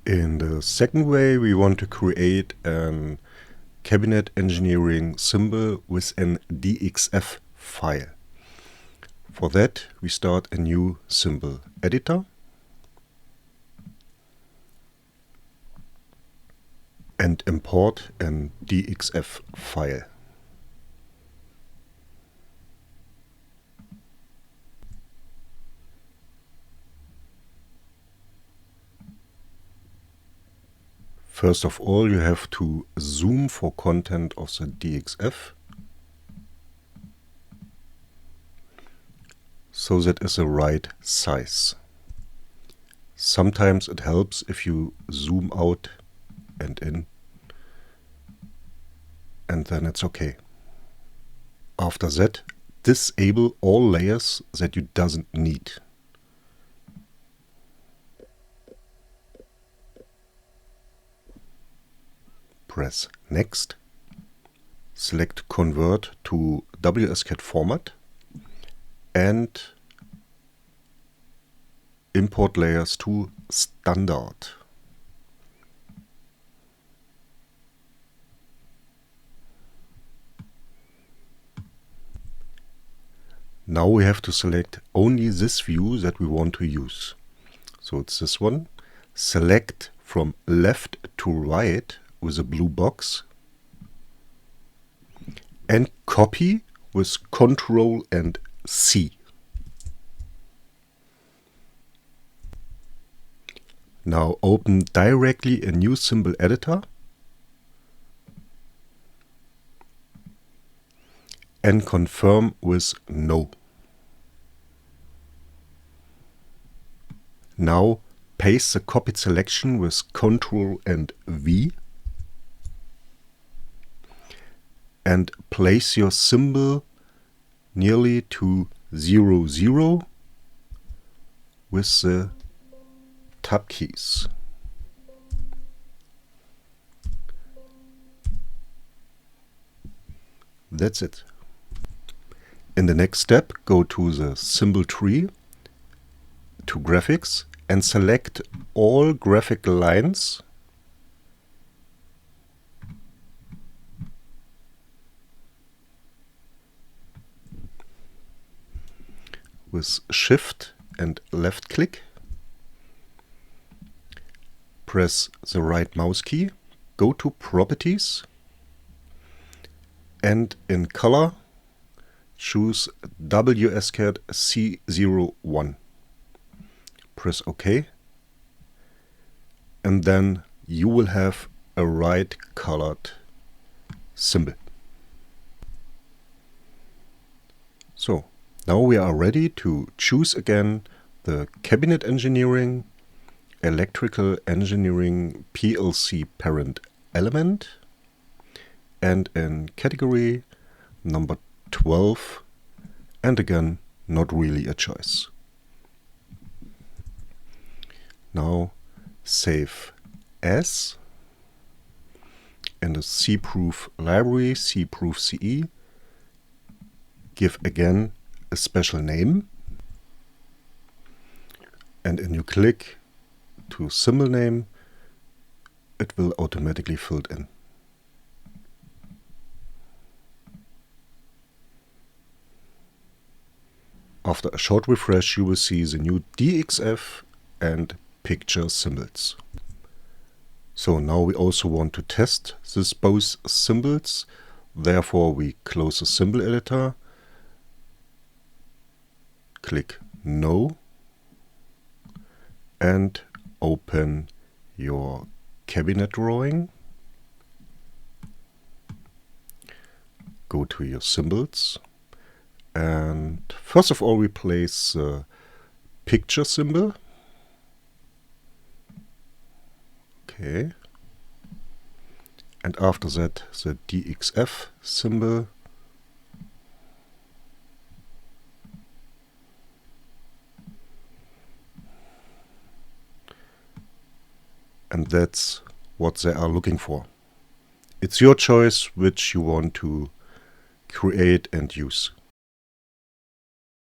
In the second way, we want to create an cabinet engineering symbol with an DXF file. For that, we start a new symbol editor and import an DXF file. First of all, you have to zoom for content of the DXF so that is the right size. Sometimes it helps if you zoom out and in, and then it's okay. After that, disable all layers that you doesn't need. Press Next. Select Convert to WSCAD format and import layers to Standard. Now we have to select only this view that we want to use. So it's this one. Select from left to right with a blue box and copy with Ctrl and C. Now open directly a new symbol editor and confirm with No. Now paste the copied selection with Ctrl and V and place your symbol nearly to 0, 0 with the tab keys. That's it. In the next step, go to the symbol tree, to graphics, and select all graphical lines with Shift and left click. Press the right mouse key, go to Properties, and in color choose WSCAD C01. Press OK, and then you will have a right colored symbol. So now we are ready to choose again the Cabinet Engineering, Electrical Engineering PLC parent element, and in category number 12, and again not really a choice. Now save as in the C-Proof library, C-Proof CE. Give again a special name, and when you click to symbol name, it will automatically fill it in. After a short refresh, you will see the new DXF and picture symbols. So now we also want to test these both symbols. Therefore, we close the symbol editor, click No, and open your cabinet drawing. Go to your symbols, and first of all we place the picture symbol. Okay. And after that the DXF symbol. And that's what they are looking for. It's your choice which you want to create and use.